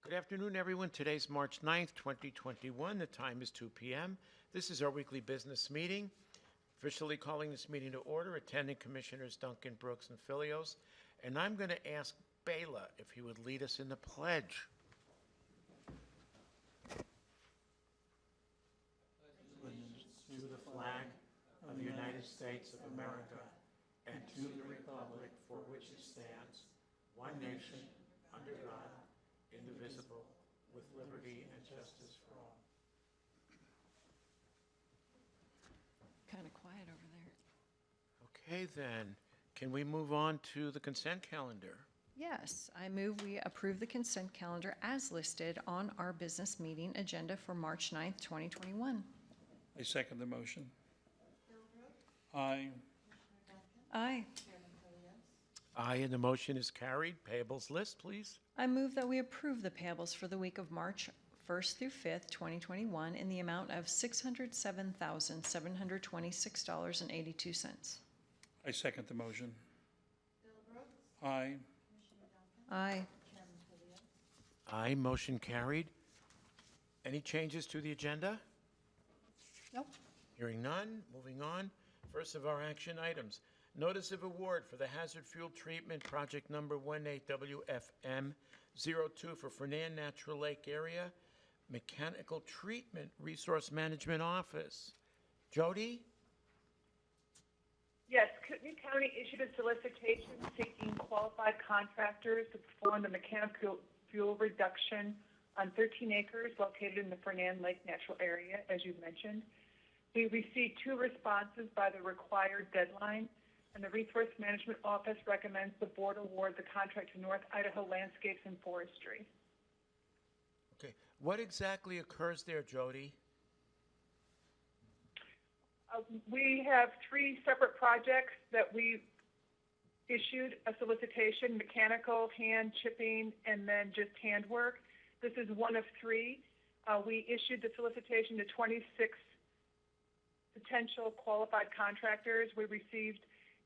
Good afternoon, everyone. Today's March 9th, 2021. The time is 2 p.m. This is our weekly business meeting. Officially calling this meeting to order, attending Commissioners Duncan, Brooks, and Fillios. And I'm going to ask Béla if he would lead us in the pledge. To the flag of the United States of America and to the republic for which it stands, one nation, under God, indivisible, with liberty and justice for all. Kind of quiet over there. Okay, then. Can we move on to the consent calendar? Yes, I move we approve the consent calendar as listed on our business meeting agenda for March 9th, 2021. I second the motion. Aye. Aye. Aye, and the motion is carried. Payables list, please. I move that we approve the payables for the week of March 1st through 5th, 2021 in the amount of $607,726.82. I second the motion. Aye. Aye. Aye, motion carried. Any changes to the agenda? Nope. Hearing none, moving on. First of our action items, notice of award for the hazard fuel treatment project number 18WFM02 for Fernand Natural Lake Area Mechanical Treatment Resource Management Office. Jody? Yes, Kootenai County issued a solicitation seeking qualified contractors to perform the mechanical fuel reduction on 13 acres located in the Fernand Lake Natural Area, as you mentioned. We received 2 responses by the required deadline, and the Resource Management Office recommends the board award the contract to North Idaho Landscapes and Forestry. Okay, what exactly occurs there, Jody? We have 3 separate projects that we issued a solicitation: mechanical, hand chipping, and then just handwork. This is one of 3. We issued the solicitation to 26 potential qualified contractors. We received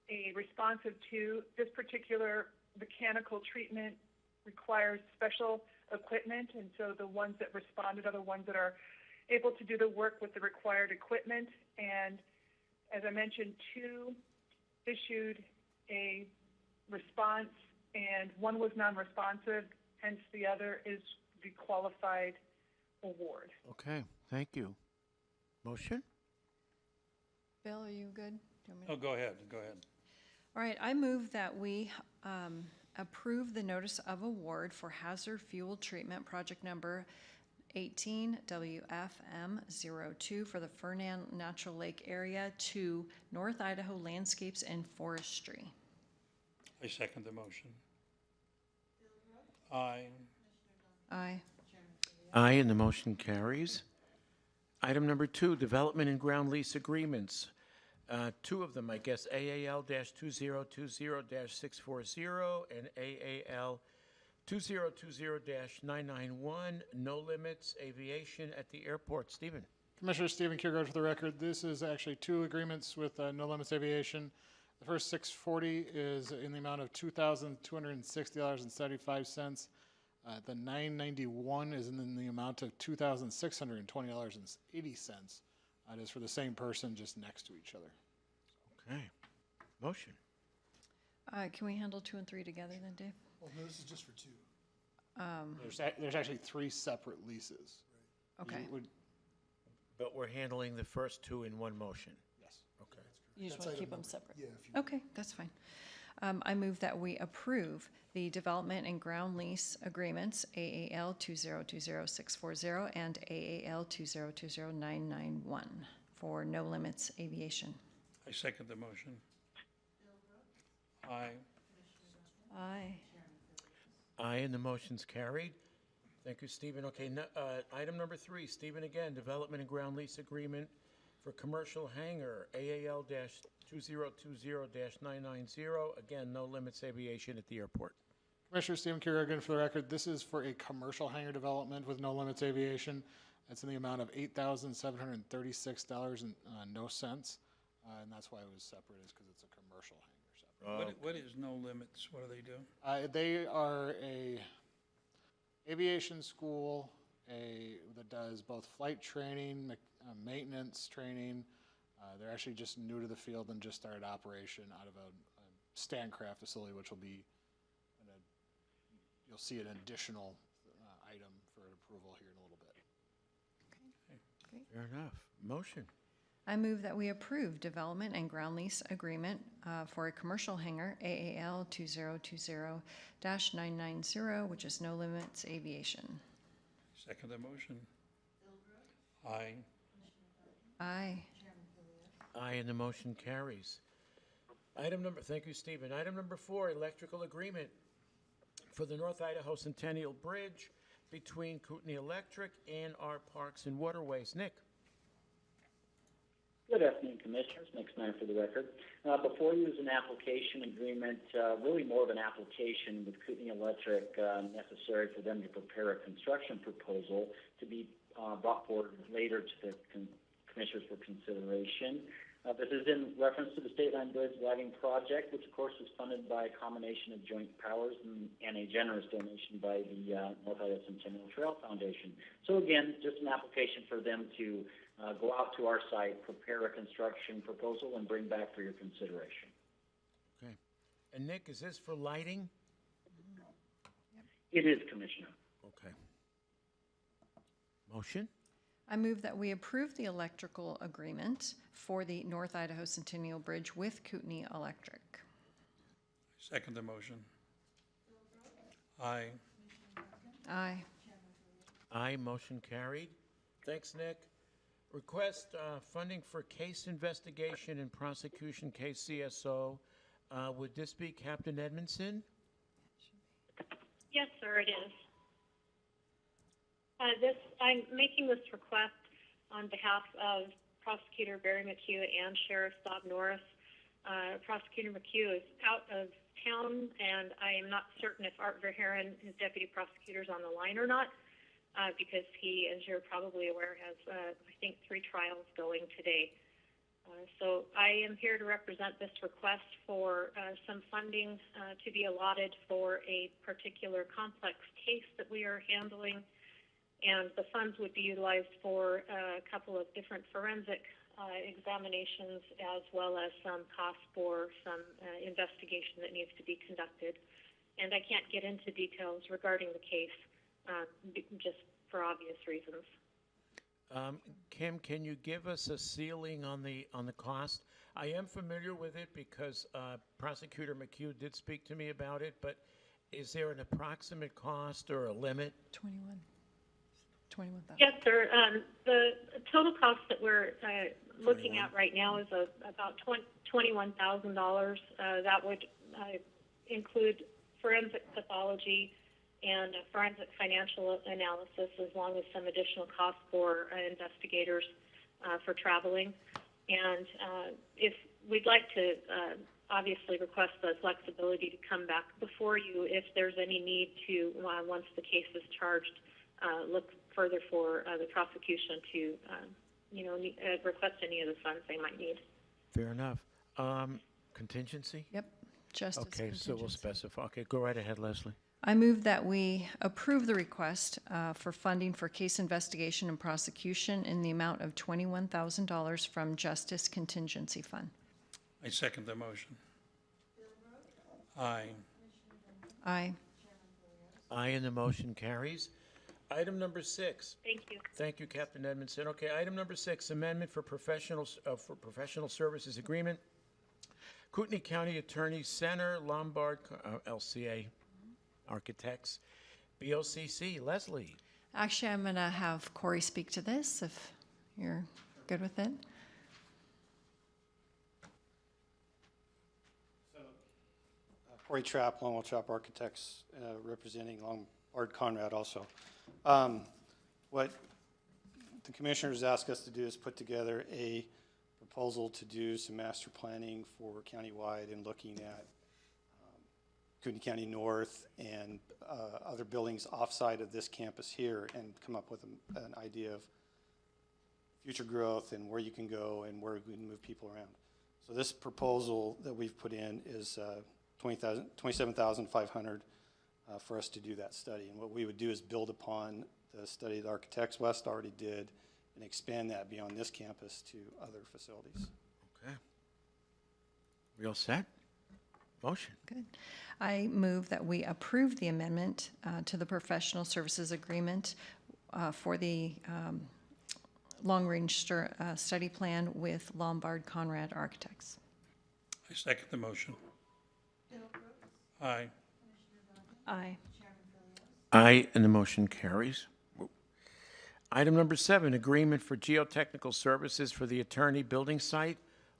a response of 2. This particular mechanical treatment requires special equipment, and so the ones that responded are the ones that are able to do the work with the required equipment. And as I mentioned, 2 issued a response, and 1 was non-responsive, hence the other is the qualified award. Okay, thank you. Motion? Bill, are you good? Do you want me to- Oh, go ahead. All right, I move that we approve the notice of award for hazard fuel treatment project number 18WFM02 for the Fernand Natural Lake Area to North Idaho Landscapes and Forestry. I second the motion. Aye. Aye. Aye, and the motion carries. Item number 2, development and ground lease agreements. 2 of them, I guess, AAL-2020-640 and AAL-2020-991, No Limits Aviation at the Airport. Stephen? Commissioner Stephen Kjergaard for the record. This is actually 2 agreements with No Limits Aviation. The first 640 is in the amount of $2,260.75. The 991 is in the amount of $2,620.80. It is for the same person, just next to each other. Okay. Motion. Can we handle 2 and 3 together then, Dave? Well, no, this is just for 2. There's actually 3 separate leases. Okay. But we're handling the first 2 in one motion. Yes. Okay. You just That's want to keep item them number- separate? Yeah, if you. Okay, that's fine. I move that we approve the development and ground lease agreements, AAL-2020-640 and AAL-2020-991 for No Limits Aviation. I second the motion. Aye. Aye. Aye, and the motion's carried. Thank you, Stephen. Okay, item number 3, Stephen again, development and ground lease agreement for commercial hangar, AAL-2020-990. Again, No Limits Aviation at the airport. Commissioner Stephen Kjergaard again for the record. This is for a commercial hangar development with No Limits Aviation. It's in the amount of $8,736 and no cents. And that's why it was separate, is because it's a commercial hangar separate. What is No Limits? What do they do? They are a aviation school that does both flight training, maintenance training. They're actually just new to the field and just started operation out of a Standcraft facility, which will be, you'll see an additional item for approval here in a little bit. Fair enough. Motion. I move that we approve development and ground lease agreement for a commercial hangar, AAL 2020-990, which is No Limits Aviation. Second the motion. Aye. Aye. Aye, and the motion carries. Thank you, Stephen. Item number 4, electrical agreement for the North Idaho Centennial Bridge between Kootenai Electric and our Parks and Waterways. Nick? Good afternoon, Commissioners. Nick Snyder for the record. Before you is an application agreement, really more of an application with Kootenai Electric necessary for them to prepare a construction proposal to be brought forward later to the Commissioners for consideration. This is in reference to the State Line Bridge Lighting Project, which of course is funded by a combination of joint powers and a generous donation by the North Idaho Centennial Trail Foundation. So again, just an application for them to go out to our site, prepare a construction proposal, and bring back for your consideration. Okay. And Nick, is this for lighting? It is, Commissioner. Okay. Motion? I move that we approve the electrical agreement for the North Idaho Centennial Bridge with Kootenai Electric. Second the motion. Aye. Aye. Aye, motion carried. Thanks, Nick. Request funding for case investigation and prosecution, KCSO. Would this be Captain Edmondson? Yes, sir, it is. I'm making this request on behalf of Prosecutor Barry McHugh and Sheriff Bob Norris. Prosecutor McHugh is out of town, and I am not certain if Art Verheeren, his deputy prosecutor, is on the line or not, because he, as you're probably aware, has, I think, 3 trials going today. So I am here to represent this request for some funding to be allotted for a particular complex case that we are handling. And the funds would be utilized for a couple of different forensic examinations, as well as some costs for some investigation that needs to be conducted. And I can't get into details regarding the case, just for obvious reasons. Kim, can you give us a ceiling on the cost? I am familiar with it because Prosecutor McHugh did speak to me about it, but is there an approximate cost or a limit? 21,000. Yes, sir. The total cost that we're looking at right now is about $21,000. That would include forensic pathology and forensic financial analysis, as long as some additional costs for investigators for traveling. And if we'd like to obviously request the flexibility to come back before you if there's any need to, once the case is charged, look further for the prosecution to, request any of the funds they might need. Fair enough. Contingency? Yep, justice Okay, so we'll contingency. specify. Okay, go right ahead, Leslie. I move that we approve the request for funding for case investigation and prosecution in the amount of $21,000 from Justice Contingency Fund. I second the motion. Aye. Aye. Aye, and the motion carries. Item number 6. Thank you. Thank you, Captain Edmondson. Okay, item number 6, amendment for professional services agreement. Kootenai County Attorney Center, Lombard, LCA Architects, BOCC. Leslie. Actually, I'm going to have Cory speak to this, if you're good with it. Cory Trapp, Longwell Trapp Architects, representing Lombard Conrad also. What the commissioners asked us to do is put together a proposal to do some master planning for countywide and looking at Kootenai County North and other buildings offsite of this campus here, and come up with an idea of future growth and where you can go and where we can move people around. So this proposal that we've put in is $27,500. for us to do that study. And what we would do is build upon the study that Architects West already did and expand that beyond this campus to other facilities. Okay. We all set? Motion. Good. I move that we approve the amendment to the professional services agreement for the long-range study plan with Lombard Conrad Architects. I second the motion. Aye. Aye. Aye, and the motion carries. Item number 7, agreement for geotechnical services for the attorney building site,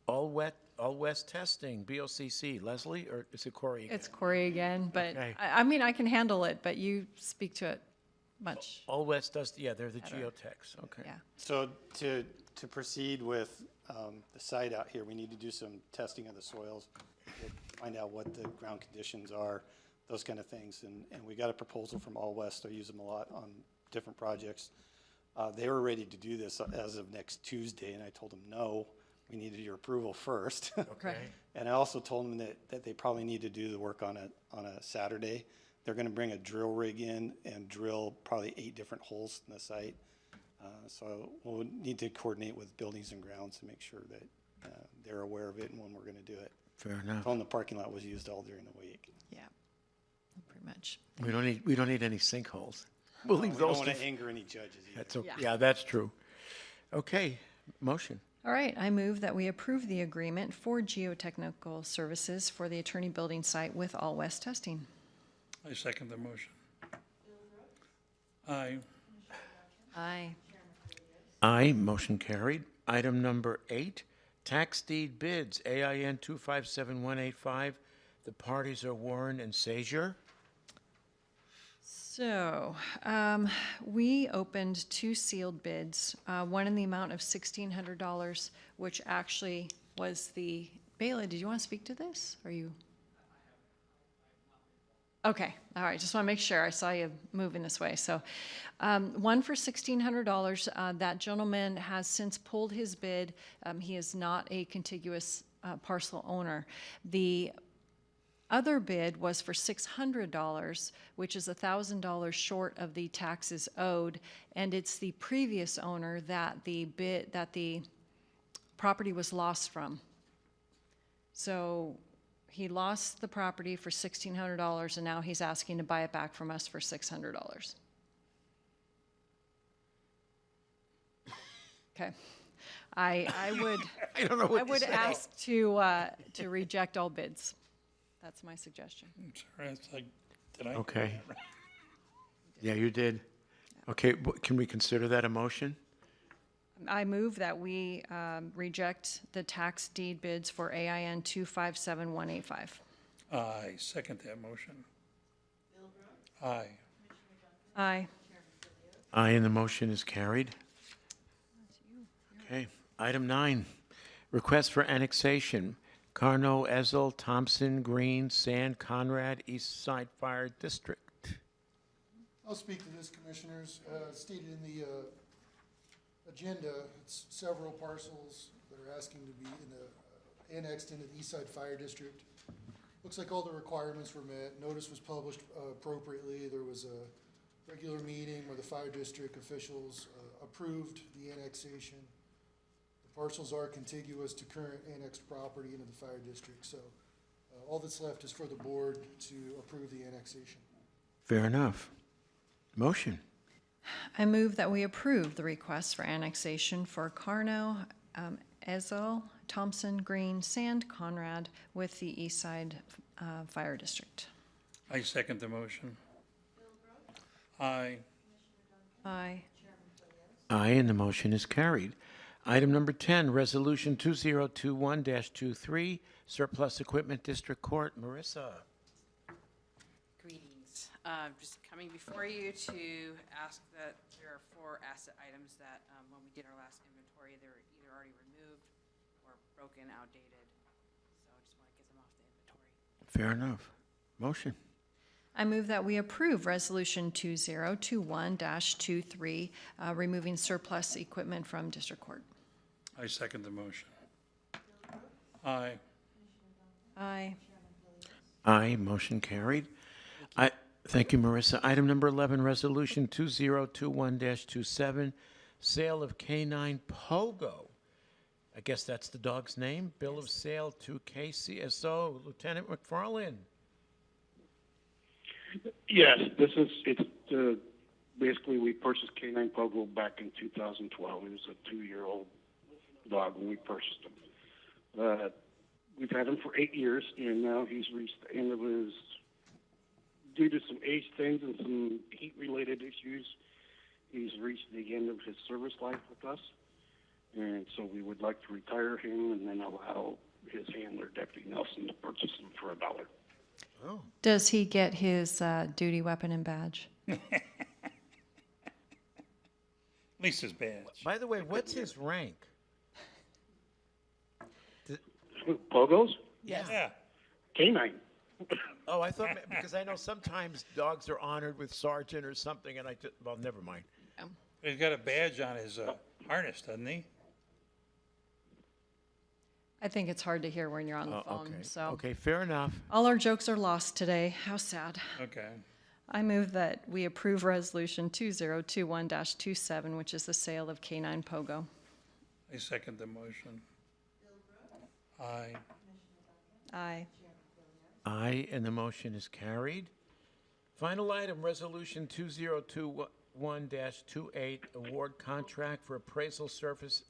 all west testing, BOCC. Leslie, or is it Cory again? It's Cory again, but Okay. I mean, I can handle it, but you speak to it much. All west does, yeah, they're the geotechs, okay. Yeah. So to proceed with the site out here, we need to do some testing of the soils, find out what the ground conditions are, those kind of things. And we got a proposal from All West. I use them a lot on different projects. They were ready to do this as of next Tuesday, and I told them, no, we needed your approval first. Okay. And I also told them that they probably need to do the work on a Saturday. They're gonna bring a drill rig in and drill probably 8 different holes in the site. So we'll need to coordinate with Buildings and Grounds to make sure that they're aware of it and when we're gonna do it. Fair enough. Told them the parking lot was used all during the week. Yeah, pretty much. We don't need any sinkholes. We'll leave We don't those wanna to, anger any judges either. that's, okay. Yeah. Yeah, that's true. Okay, motion. All right, I move that we approve the agreement for geotechnical services for the attorney building site with All West Testing. I second the motion. Aye. Aye. Aye, motion carried. Item number 8, tax deed bids, AIN 257185. The parties are Warren and Sager. So, we opened 2 sealed bids, one in the amount of $1,600, which actually was the, Béla, did you want to speak to this? Are you? Okay, all right, just want to make sure. I saw you moving this way. So, one for $1,600. That gentleman has since pulled his bid. He is not a contiguous parcel owner. The other bid was for $600, which is $1,000 short of the taxes owed, and it's the previous owner that the property was lost from. So he lost the property for $1,600, and now he's asking to buy it back from us for $600. Okay, I would I don't know what I to would say. ask to reject all bids. That's my suggestion. Sorry, it's like, did I? Okay. Yeah, you did. Okay, can we consider that a motion? I move that we reject the tax deed bids for AIN 257185. I second that motion. Aye. Aye. Aye, and the motion is carried. Okay, item 9, request for annexation. Carno, Ezel, Thompson, Green, Sand, Conrad, East Side Fire District. I'll speak to this, Commissioners. Stated in the agenda, it's several parcels that are asking to be annexed into the East Side Fire District. Looks like all the requirements were met. Notice was published appropriately. There was a regular meeting where the fire district officials approved the annexation. The parcels are contiguous to current annexed property into the fire district, so all that's left is for the board to approve the annexation. Fair enough. Motion. I move that we approve the request for annexation for Carno, Ezel, Thompson, Green, Sand, Conrad with the East Side Fire District. I second the motion. Aye. Aye. Aye, and the motion is carried. Item number 10, Resolution 2021-23, Surplus Equipment District Court. Marissa. Greetings. Just coming before you to ask that there are 4 asset items that, when we did our last inventory, they were either already removed or broken, outdated. So I just want to get them off the inventory. Fair enough. Motion. I move that we approve Resolution 2021-23, removing surplus equipment from District Court. I second the motion. Aye. Aye. Aye, motion carried. Thank you, Marissa. Item number 11, Resolution 2021-27, sale of K9 Pogo. I guess that's the dog's name. Bill of sale to KCSO. Lieutenant McFarland. Yes, basically we purchased K9 Pogo back in 2012. He was a 2-year-old dog when we purchased him. We've had him for 8 years, and now he's reached the end of his, due to some age things and some heat-related issues, he's reached the end of his service life with us. And so we would like to retire him and then allow his handler, Deputy Nelson, to purchase him for $1. Oh. Does he get his duty weapon and badge? At least his badge. By the way, what's his rank? Pogos? Yeah. K9. Oh, I thought, because I know sometimes dogs are honored with sergeant or something, and well, never mind. He's got a badge on his harness, doesn't he? I think it's hard to hear when you're on the Oh, phone, okay. so. Okay, fair enough. All our jokes are lost today. How sad. Okay. I move that we approve Resolution 2021-27, which is the sale of K9 Pogo. I second the motion. Aye. Aye. Aye, and the motion is carried. Final item, Resolution 2021-28, award contract for appraisal services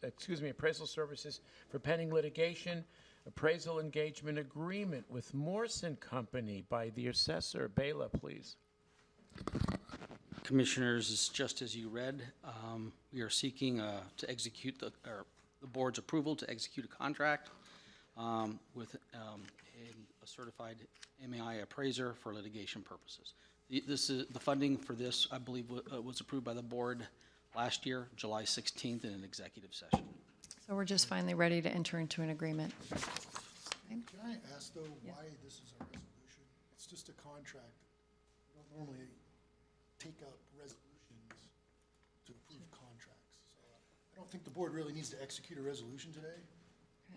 for pending litigation, appraisal engagement agreement with Morrison Company by the Assessor. Béla, please. Commissioners, it's just as you read, we are seeking to execute the board's approval to execute a contract with a certified MAI appraiser for litigation purposes. The funding for this, I believe, was approved by the board last year, July 16th, in an executive session. So we're just finally ready to enter into an agreement. Can I ask, though, why this is a resolution? It's just a contract. We don't normally take up resolutions to approve contracts. So I don't think the board really needs to execute a resolution today.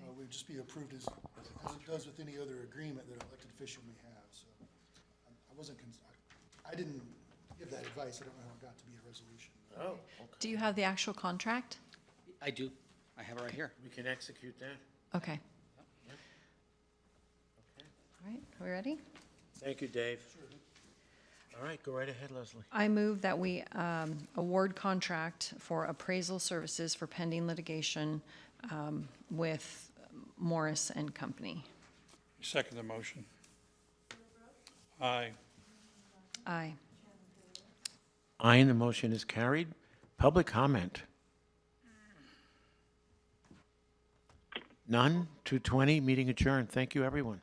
It would just be approved as it does with any other agreement that an elected official may have. So I didn't give that advice. I don't know how it got to be a resolution. Oh, Do you have the actual contract? I do. I have it right here. we can execute that. Okay. All right, are we ready? Thank you, Dave. All right, go right ahead, Leslie. I move that we award contract for appraisal services for pending litigation with Morris and Company. Second the motion. Aye. Aye. Aye, and the motion is carried. Public comment. None. 2:20, meeting adjourned. Thank you, everyone.